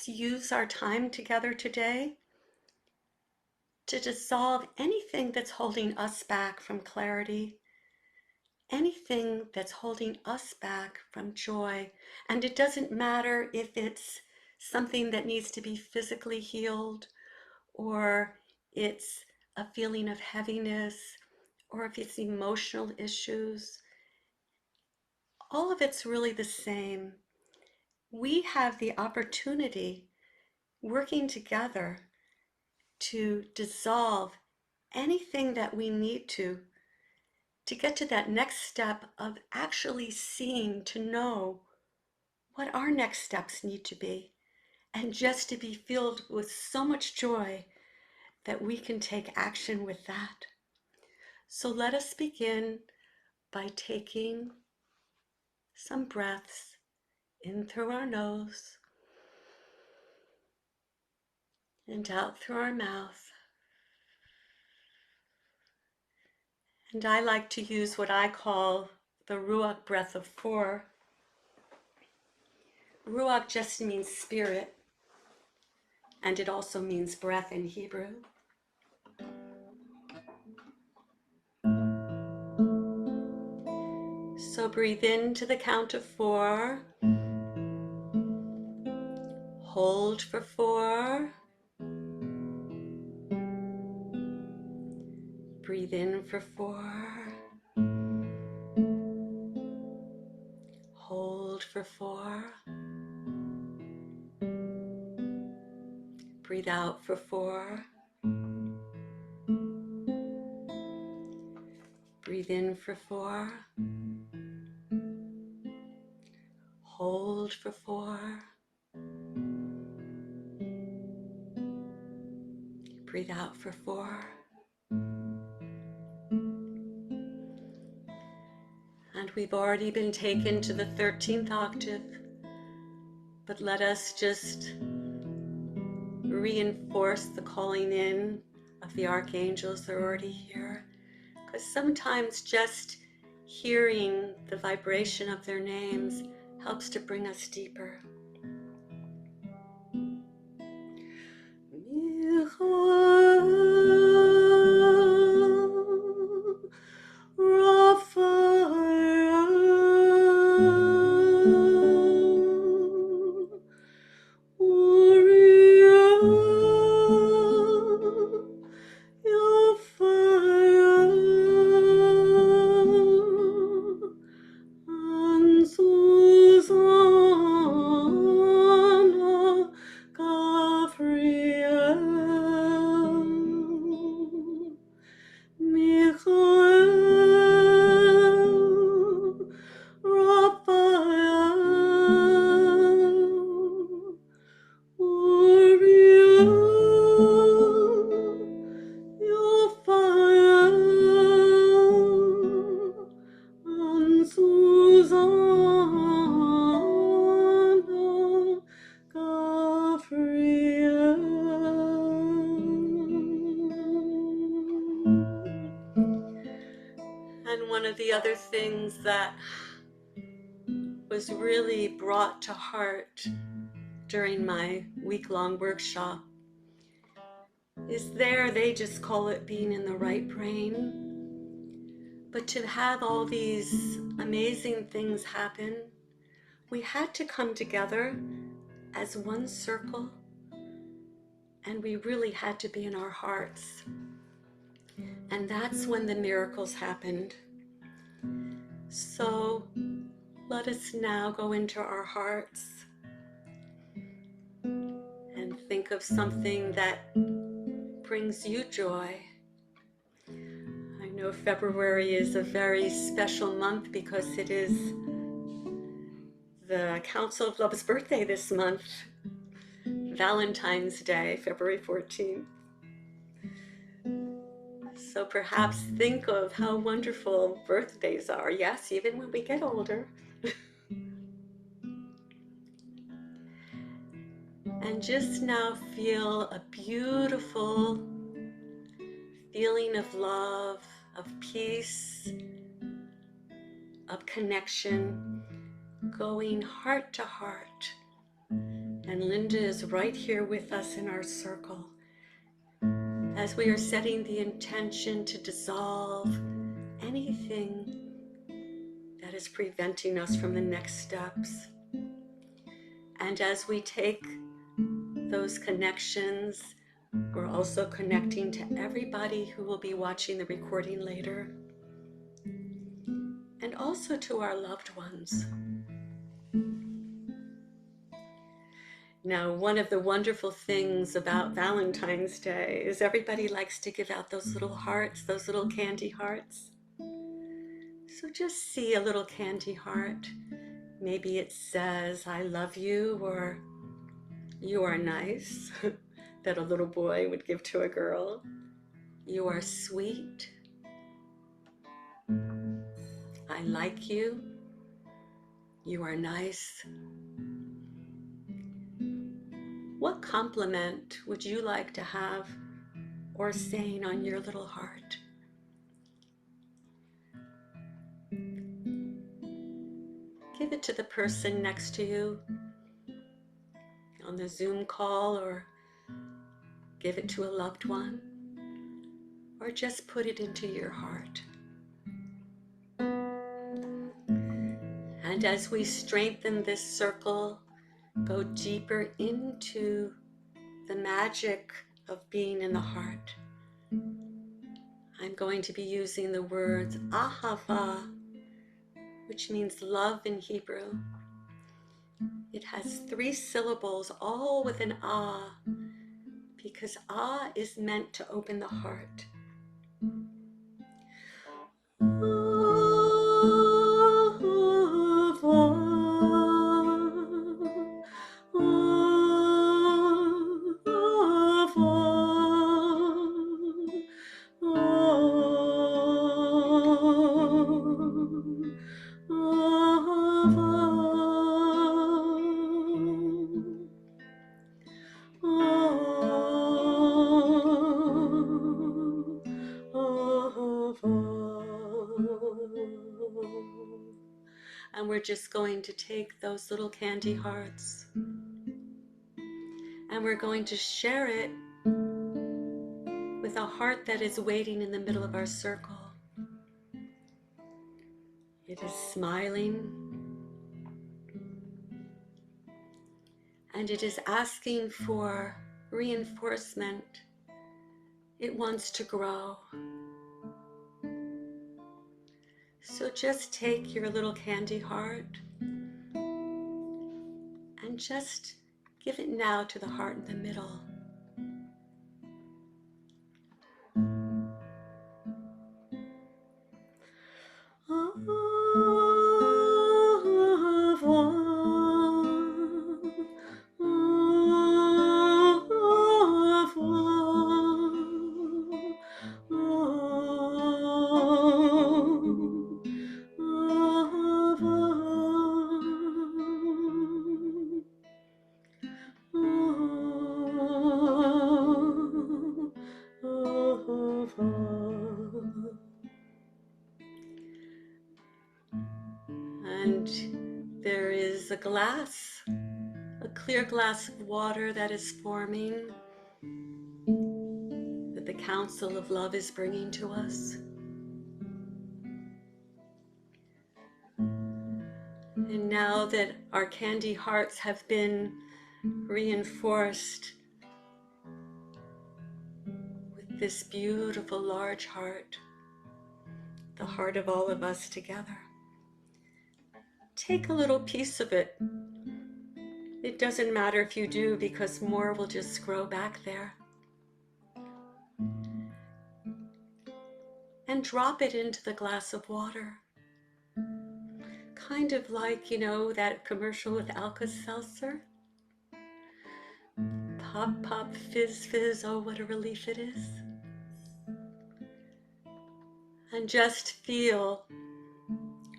us use our time together today to dissolve anything that's holding us back from clarity, anything that's holding us back from joy. And it doesn't matter if it's something that needs to be physically healed, or it's a feeling of heaviness, or if it's emotional issues. All of it's really the same. We have the opportunity, working together, to dissolve anything that we need to get to that next step of actually seeing, to know what our next steps need to be, and just to be filled with so much joy that we can take action with that. So let us begin by taking some breaths in through our nose and out through our mouth. And I like to use what I call the Ruach breath of 4. Ruach just means spirit, and it also means breath in Hebrew. So breathe in to the count of 4. Hold for 4. Breathe in for 4. Hold for 4. Breathe out for 4. Breathe in for 4. Hold for 4. Breathe out for 4. And we've already been taken to the 13th octave, but let us just reinforce the calling in of the archangels. They're already here, because sometimes just hearing the vibration of their names helps to bring us deeper. And one of the other things that was really brought to heart during my week-long workshop is they just call it being in the right brain. But to have all these amazing things happen, we had to come together as one circle, and we really had to be in our hearts. And that's when the miracles happened. So let us now go into our hearts and think of something that brings you joy. I know February is a very special month because it is the Council of Love's birthday this month, Valentine's Day, February 14th. So perhaps think of how wonderful birthdays are. Yes, even when we get older. And just now feel a beautiful feeling of love, of peace, of connection, going heart to heart. And Linda is right here with us in our circle as we are setting the intention to dissolve anything that is preventing us from the next steps. And as we take those connections, we're also connecting to everybody who will be watching the recording later, and also to our loved ones. Now, one of the wonderful things about Valentine's Day is everybody likes to give out those little hearts, those little candy hearts. So just see a little candy heart. Maybe it says, "I love you," or "You are nice," that a little boy would give to a girl. "You are sweet." "I like you." "You are nice." What compliment would you like to have or saying on your little heart? Give it to the person next to you on the Zoom call, or give it to a loved one, or just put it into your heart. And as we strengthen this circle, go deeper into the magic of being in the heart, I'm going to be using the words ahava, which means love in Hebrew. It has 3 syllables, all with an ah, because ah is meant to open the heart. And we're just going to take those little candy hearts and we're going to share it with a heart that is waiting in the middle of our circle. It is smiling, and it is asking for reinforcement. It wants to grow. So just take your little candy heart and just give it now to the heart in the middle. And there is a glass, a clear glass of water that is forming, that the Council of Love is bringing to us. And now that our candy hearts have been reinforced with this beautiful large heart, the heart of all of us together, take a little piece of it. It doesn't matter if you do, because more will just grow back there. And drop it into the glass of water. Kind of like, that commercial with Alka-Seltzer. Pop, pop, fizz, fizz, oh, what a relief it is. And just feel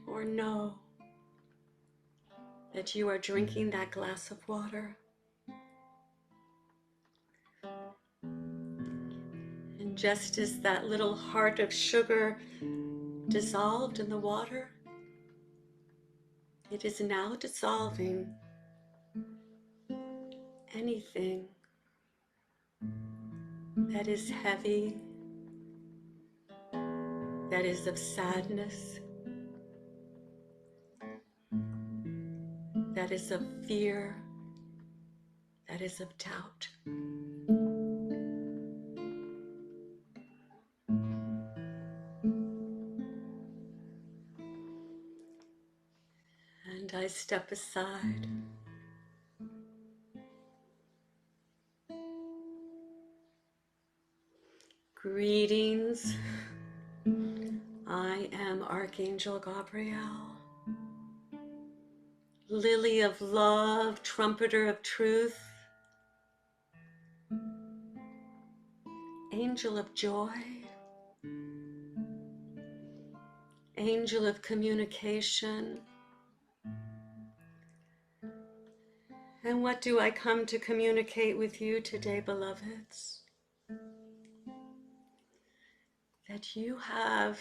or know that you are drinking that glass of water. And just as that little heart of sugar dissolved in the water, it is now dissolving anything that is heavy, that is of sadness, that is of fear, that is of doubt. And I step aside. Greetings. I am Archangel Gabriel, lily of love, trumpeter of truth, angel of joy, angel of communication. And what do I come to communicate with you today, beloveds? That you have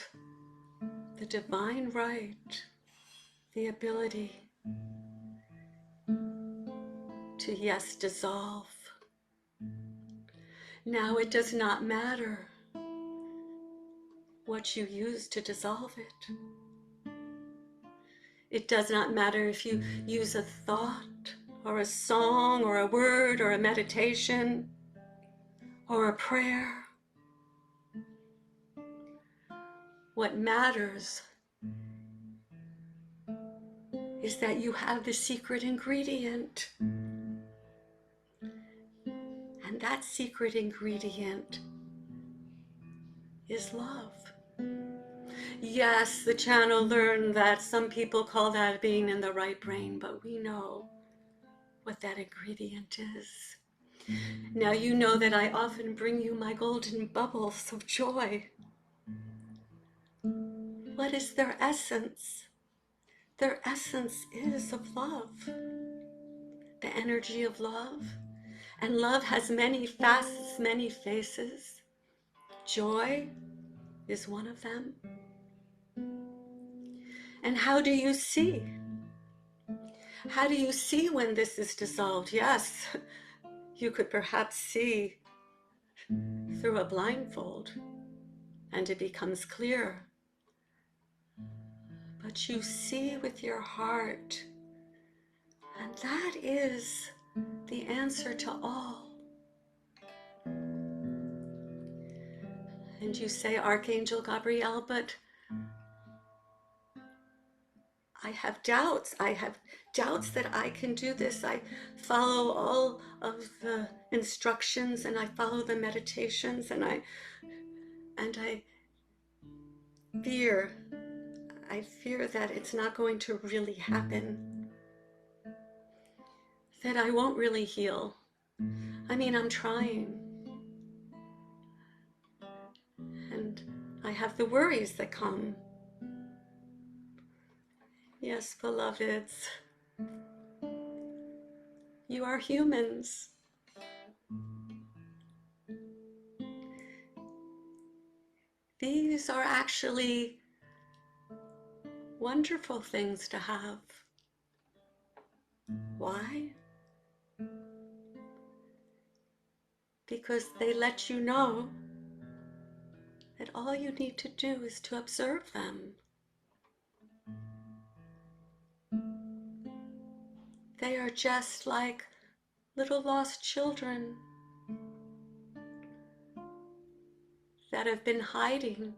the divine right, the ability to, yes, dissolve. Now it does not matter what you use to dissolve it. It does not matter if you use a thought or a song or a word or a meditation or a prayer. What matters is that you have the secret ingredient. And that secret ingredient is love. Yes, the channel learned that some people call that being in the right brain, but we know what that ingredient is. Now you know that I often bring you my golden bubbles of joy. What is their essence? Their essence is of love, the energy of love. And love has many facets, many faces. Joy is one of them. And how do you see? How do you see when this is dissolved? Yes, you could perhaps see through a blindfold and it becomes clear. But you see with your heart, and that is the answer to all. And you say, Archangel Gabriel, but I have doubts. I have doubts that I can do this. I follow all of the instructions and I follow the meditations and I fear. I fear that it's not going to really happen. That I won't really heal. I mean, I'm trying. And I have the worries that come. Yes, beloveds, you are humans. These are actually wonderful things to have. Why? Because they let you know that all you need to do is to observe them. They are just like little lost children that have been hiding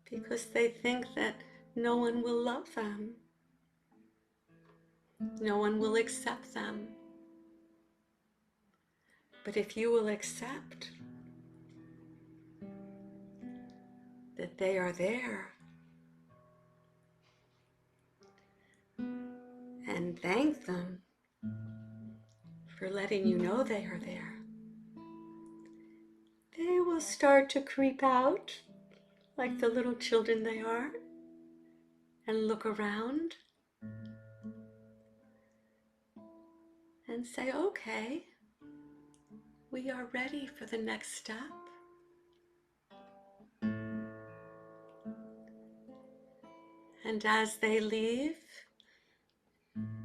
because they think that no one will love them. No one will accept them. But if you will accept that they are there and thank them for letting you know they are there, they will start to creep out like the little children they are and look around and say, okay, we are ready for the next step. And as they leave,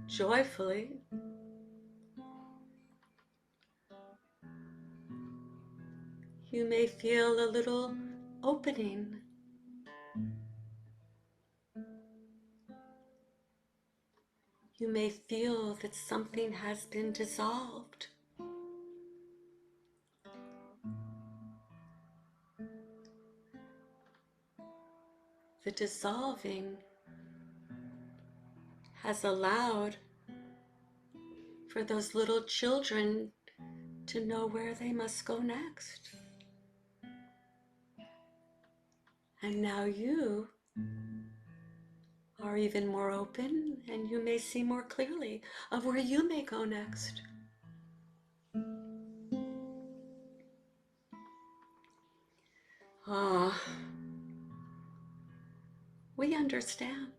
joyfully, You may feel a little opening. You may feel that something has been dissolved. The dissolving has allowed for those little children to know where they must go next. And now you are even more open, and you may see more clearly of where you may go next. Ah, we understand.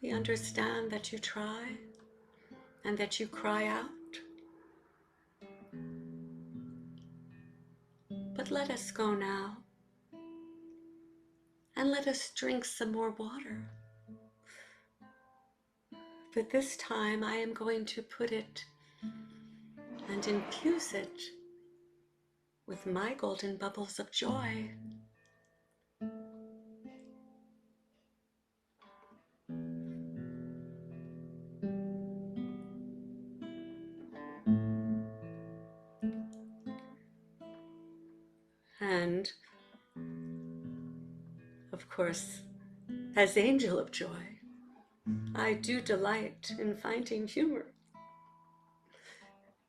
We understand that you try and that you cry out. But let us go now, and let us drink some more water. But this time I am going to put it and infuse it with my golden bubbles of joy. And, of course, as Angel of Joy, I do delight in finding humor.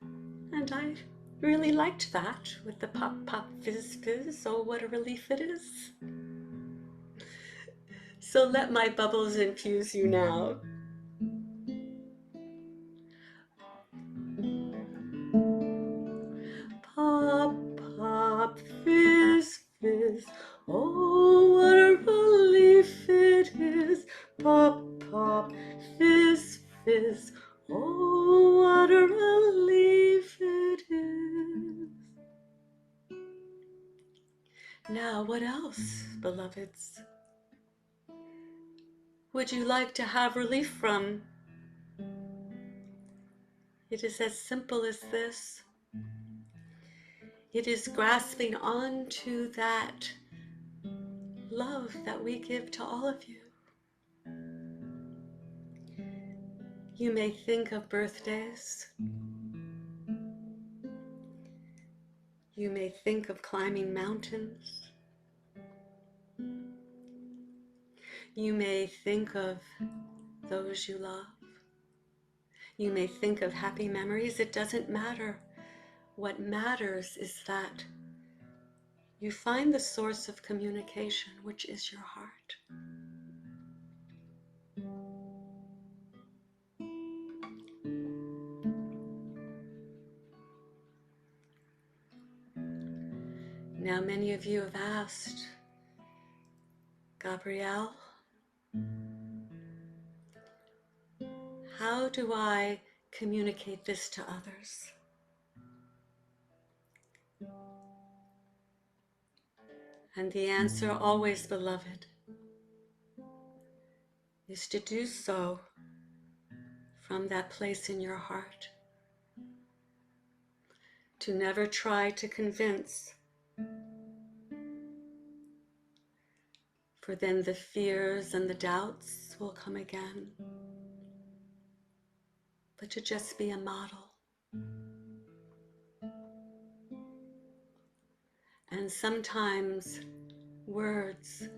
And I really liked that with the pop, pop, fizz, fizz. Oh, what a relief it is. So let my bubbles infuse you now. Pop, pop, fizz, fizz. Oh, what a relief it is. Pop, pop, fizz, fizz. Oh, what a relief it is. Now, what else, beloveds, would you like to have relief from? It is as simple as this. It is grasping onto that love that we give to all of you. You may think of birthdays. You may think of climbing mountains. You may think of those you love. You may think of happy memories. It doesn't matter. What matters is that you find the source of communication, which is your heart. Now, many of you have asked, Gabrielle, how do I communicate this to others? And the answer, always, beloved, is to do so from that place in your heart. To never try to convince, for then the fears and the doubts will come again. But to just be a model. And sometimes words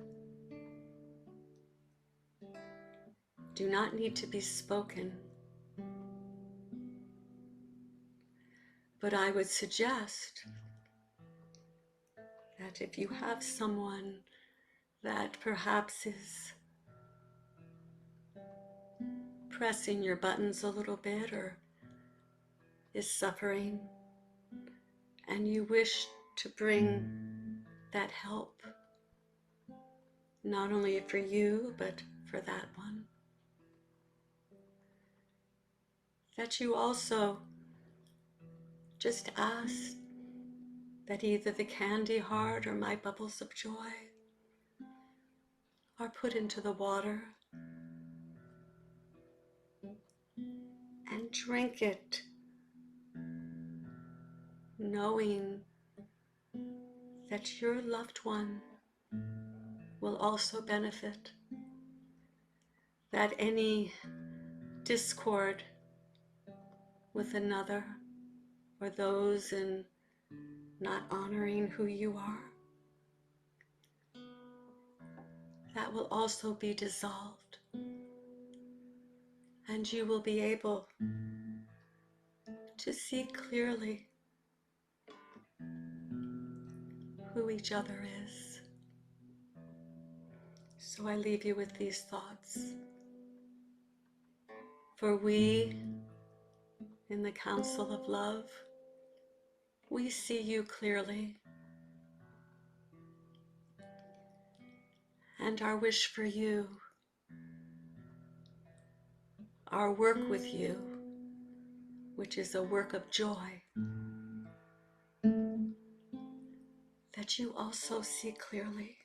do not need to be spoken. But I would suggest that if you have someone that perhaps is pressing your buttons a little bit or is suffering, and you wish to bring that help, not only for you, but for that one, that you also just ask that either the candy heart or my bubbles of joy are put into the water and drink it knowing that your loved one will also benefit, that any discord with another or those in not honoring who you are, that will also be dissolved, and you will be able to see clearly who each other is. So I leave you with these thoughts. For we, in the Council of Love, we see you clearly, and our wish for you, our work with you, which is a work of joy, that you also see clearly